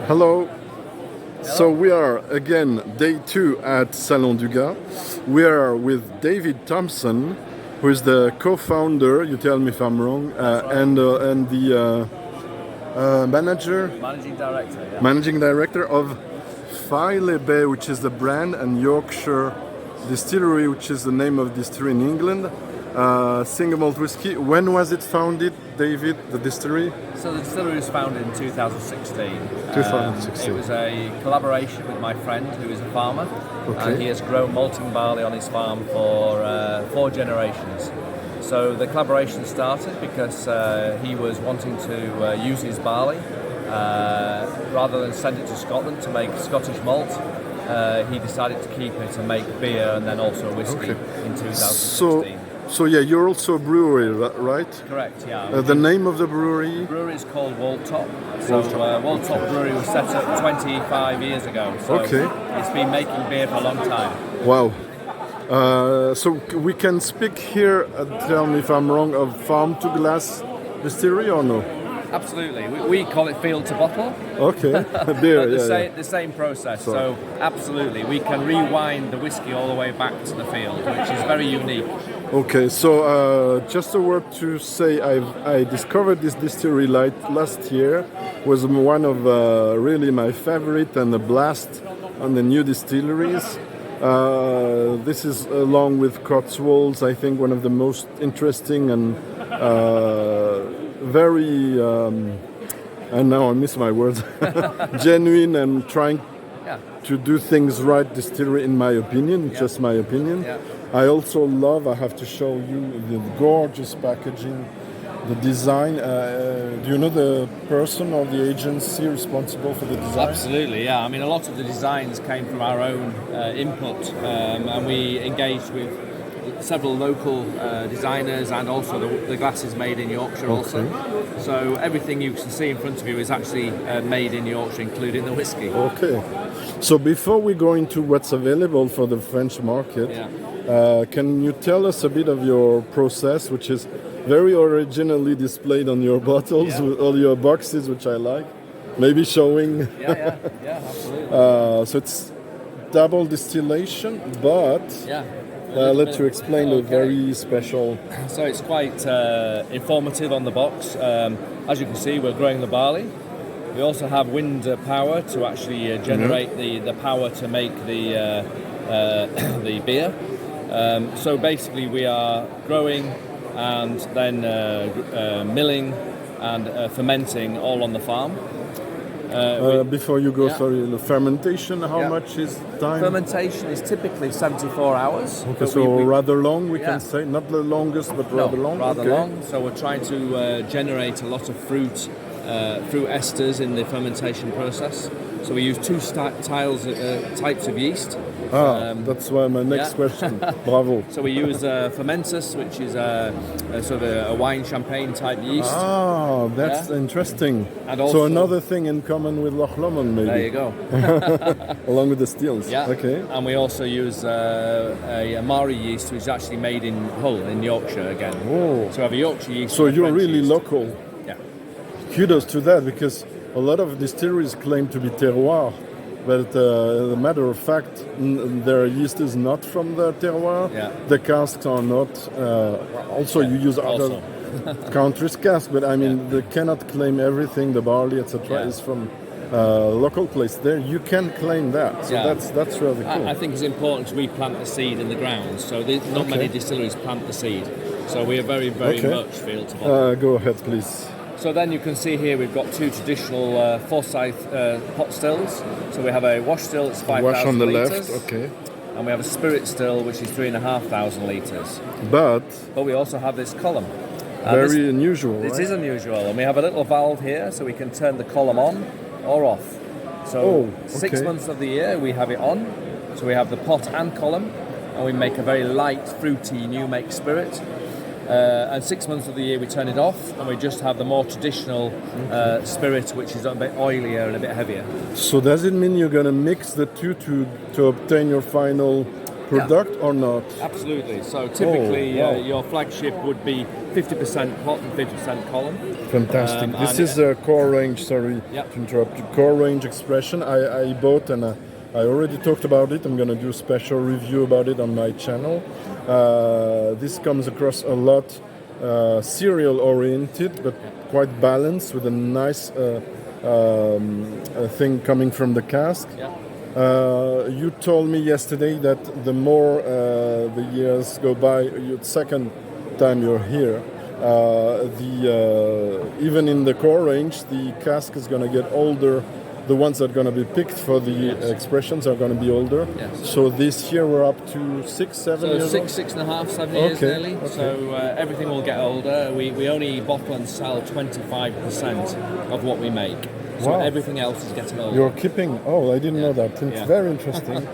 Hello. So we are again day 2 at Salon DUGAS. We are with David Thompson, who is the co-founder. You tell me if I'm wrong, and the managing director of FILEY, which is the brand, and Yorkshire Distillery, which is the name of distillery in England. Single malt whiskey. When was it founded, David, the distillery? So the distillery was founded in 2016. 2016. It was a collaboration with my friend who is a farmer. Okay. He has grown malting barley on his farm for 4 generations. So the collaboration started because he was wanting to use his barley rather than send it to Scotland to make Scottish malt. He decided to keep it and make beer and then also whiskey in 2016. So yeah, you're also a brewery, right? Correct, yeah. The name of the brewery? The brewery is called Waltop. So Waltop Brewery was set up 25 years ago. So it's been making beer for a long time. Wow. So we can speak here, tell me if I'm wrong, of farm to glass distillery or no? Absolutely. We call it field to bottle. Okay. Beer, the same process. So absolutely, we can rewind the whiskey all the way back to the field, which is very unique. Okay, so just a word to say, I discovered this distillery last year. Was one of really my favorite and a blast on the new distilleries. This is, along with Cotswolds, I think one of the most interesting and very, and now I miss my words, genuine and trying to do things right distillery, in my opinion, just my opinion. I also love, I have to show you the gorgeous packaging, the design. Do you know the person or the agency responsible for the design? Absolutely, yeah. I mean, a lot of the designs came from our own input, and we engaged with several local designers and also the glasses made in Yorkshire also. So everything you can see in front of you is actually made in Yorkshire, including the whiskey. Okay. So before we go into what's available for the French market, can you tell us a bit of your process, which is very originally displayed on your bottles with all your boxes, which I like. Maybe showing. Yeah, absolutely. So it's double distillation, but let you explain the very special. So it's quite informative on the box. As you can see, we're growing the barley. We also have wind power to actually generate the power to make the beer. So basically we are growing and then milling and fermenting all on the farm. Before you go, sorry, the fermentation, how much is time? Fermentation is typically 74 hours. Okay, so rather long, we can say. Not the longest, but rather long. Rather long. So we're trying to generate a lot of fruit esters in the fermentation process. So we use 2 types of yeast. That's why my next question. Bravo. So we use fermentus, which is a sort of a wine champagne type yeast. Ah, that's interesting. And also, so another thing in common with Loch Lomond, maybe. There you go. Along with the stills. Yeah. Okay. And we also use a Mari yeast, which is actually made in Hull, in Yorkshire again. Oh. So we have a Yorkshire yeast. So you're really yeast. local. Yeah. Kudos to that, because a lot of distilleries claim to be terroir, but as a matter of fact, their yeast is not from the terroir. Yeah. The casks are not. Also, you use other countries' casks, but I mean, they cannot claim everything. The barley, etc., is from local place. There, you can claim that. So that's really cool. I think it's important we plant the seed in the ground. So not many distilleries plant the seed. So we are very, very much field to bottle. Go ahead, please. So then you can see here we've got 2 traditional Forsyth pot stills. So we have a wash still that's 5,000 wash on the litres. left, okay. And we have a spirit still which is 3,500 litres. But we also have this column. Very unusual, This is unusual. And we have a little valve here so we can turn the column on or off. So 6 months of the year we have it on. So we have the pot and column. And we make a very light, fruity, new make spirit. And 6 months of the year we turn it off and we just have the more traditional spirit, which is a bit oilier and a bit heavier. So does it mean you're going to mix the two to obtain your final product or not? Absolutely. So typically, your flagship would be 50% pot and 50% column. Fantastic. This is a core range. Sorry to interrupt. Core range expression. I bought and I already talked about it. I'm going to do a special review about it on my channel. This comes across a lot cereal oriented, but quite balanced with a nice thing coming from the cask. You told me yesterday that the more the years go by, your second time you're here, even in the core range, the cask is going to get older. The ones that are going to be picked for the expressions are going to be older. So this year we're up to 6, 7 years. So 6.5, 7 years nearly. So everything will get older. We only bottle and sell 25% of what we make. So everything else is getting older. You're keeping... Oh, I didn't know that. It's very interesting.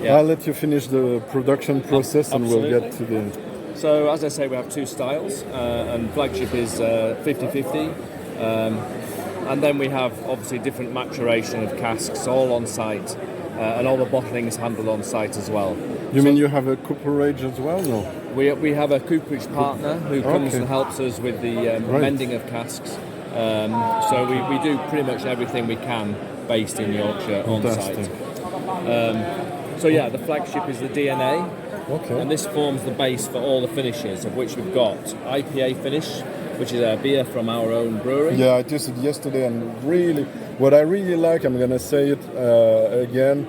I'll let you finish the production process and we'll get to the... So as I say, we have two styles, and Flagship is 50-50. And then we have obviously different maturation of casks all on site, and all the bottling is handled on site as well. You mean you have a cooperage as well? No. We have a cooperage partner who comes and helps us with the mending of casks. So we do pretty much everything we can based in Yorkshire on site. So the Flagship is the DNA, and this forms the base for all the finishes, of which we've got IPA finish, which is a beer from our own brewery. Yeah, I tasted yesterday, and what I really like, I'm going to say it again,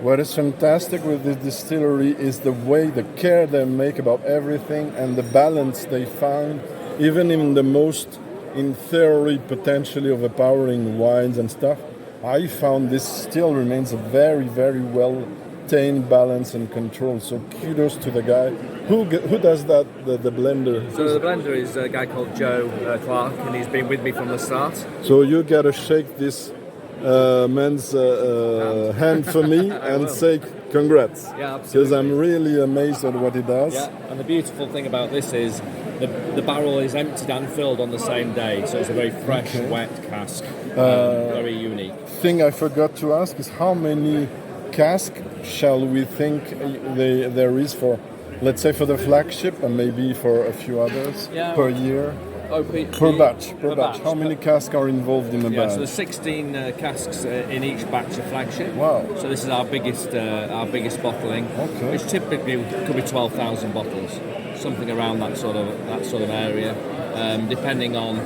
what is fantastic with this distillery is the way, the care they make about everything and the balance they found, even in the most, in theory, potentially overpowering wines and stuff. I found this still remains a very, very well-tamed balance and control. So kudos to the guy. Who does that, the blender? So the blender is a guy called Joe Clark, and he's been with me from the start. So you gotta shake this man's hand for me and say congrats. Yeah, absolutely. Because I'm really amazed at what he does. Yeah, and the beautiful thing about this is the barrel is emptied and filled on the same day, so it's a very fresh, wet cask, very unique. Thing I forgot to ask is how many casks shall we think there is for, let's say, for the Flagship and maybe for a few others per year? Per batch. How many casks are involved in a batch? So there's 16 casks in each batch of Flagship. Wow. So this is our biggest bottling, which typically could be 12,000 bottles, something around that sort of area, depending on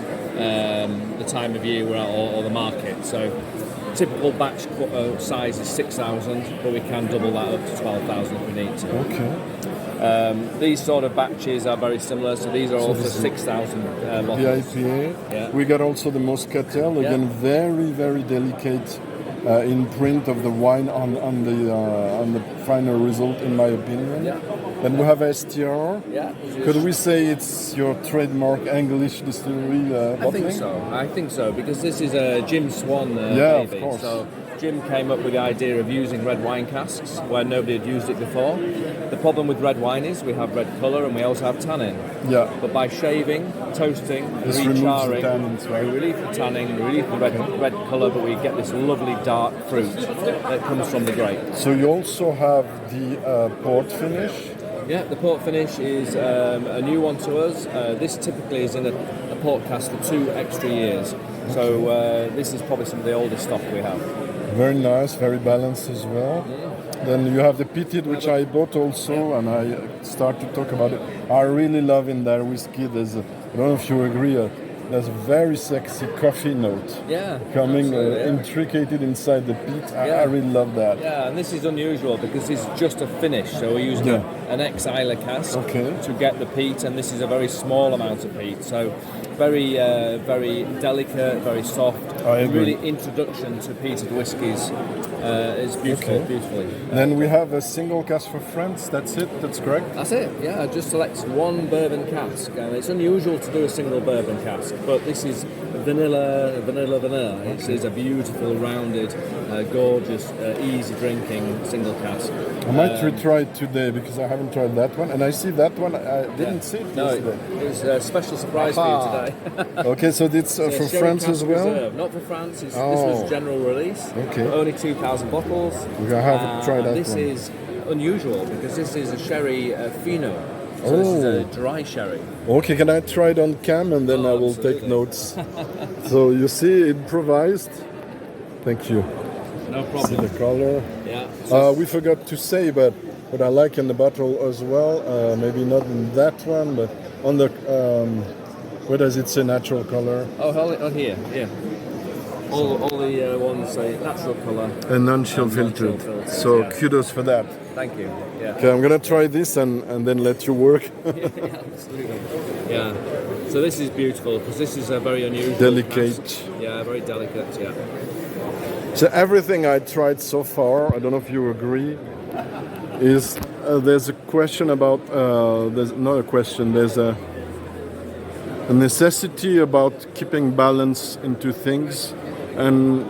the time of year or the market. So typical batch size is 6,000, but we can double that up to 12,000 if we need to. These sort of batches are very similar, so these are also 6,000 bottles. The IPA. We got also the Moscatel, again very, very delicate imprint of the wine on the final result, in my opinion. Then we have STR. Could we say it's your trademark English distillery bottling? I think so, because this is a Jim Swan baby. Of course. So Jim came up with the idea of using red wine casks where nobody had used it before. The problem with red wine is we have red colour and we also have tannin. But by shaving, toasting, recharring, we relieve the tannin, we relieve the red colour, but we get this lovely dark fruit that comes from the grape. So you also have the port finish? Yeah, the port finish is a new one to us. This typically is in a port cask for 2 extra years. So this is probably some of the oldest stock we have. Very nice, very balanced as well. Then you have the Peated, which I bought also, and I start to talk about it. I really love in their whiskey. I don't know if you agree, there's a very sexy coffee note coming intricated inside the peat. I really love that. Yeah, and this is unusual because it's just a finish. So we're using an ex-Islay cask to get the peat, and this is a very small amount of peat. So very, very delicate, very soft. I agree. Really introduction to peated whiskies. It's beautiful, beautifully. Then we have a single cask for France. That's it. That's correct. That's it. Yeah, just select one bourbon cask, and it's unusual to do a single bourbon cask, but this is vanilla. It is a beautiful, rounded, gorgeous, easy drinking single cask. I might retry it today because I haven't tried that one, and I see that one. I didn't see it yesterday. It was a special surprise for you today. Okay, so it's for France as well? Reserve. Not for France. This was general release. Only 2,000 bottles. We haven't tried that this one. is unusual because this is a sherry fino. So this is a dry sherry. Okay, can I try it on cam and then I will take notes? So you see, improvised. Thank you. No problem. See the color. Yeah. We forgot to say, but what I like in the bottle as well, maybe not in that one, but on the, where does it say natural color? Oh, here. All the ones say natural colour. And non-chill filtered. So kudos for that. Thank you. Yeah. Okay, I'm gonna try this and then let you work. Absolutely. Yeah. So this is beautiful because this is a very unusual. Delicate. Cask. Yeah, very delicate. Yeah. So everything I tried so far, I don't know if you agree, is there's a question about there's not a question. There's a necessity about keeping balance into things and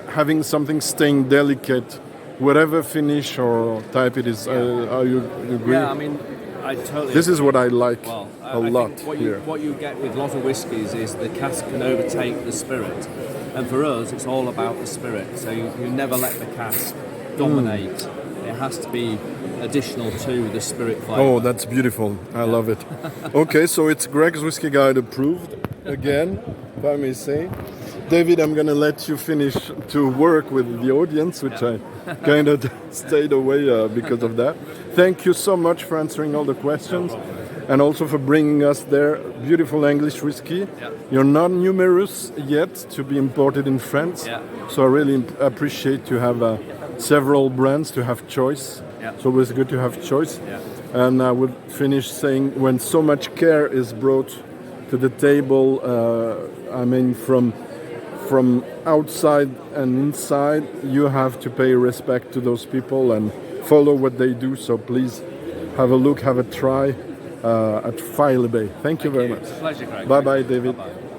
having something staying delicate, whatever finish or type it is. Are you agree? Yeah, I mean, I totally. This is what I like I lot think here. What you get with a lot of whiskies is the cask can overtake the spirit, and for us, it's all about the spirit. So you never let the cask dominate. It has to be additional to the spirit flavour. Oh, that's beautiful. I love it. Okay, so it's Greg's Whiskey Guide approved again, if I may say. David, I'm going to let you finish to work with the audience, which I kind of stayed away because of that. Thank you so much for answering all the questions and also for bringing us there. Beautiful English whiskey. You're not numerous yet to be imported in France, so I really appreciate to have several brands to have choice. It's always good to have choice. And I would finish saying, when so much care is brought to the table, I mean from outside and inside, you have to pay respect to those people and follow what they do. So please have a look, have a try at FILEY. Thank you very much. It's a pleasure, Craig. Bye bye, David. Bye-bye.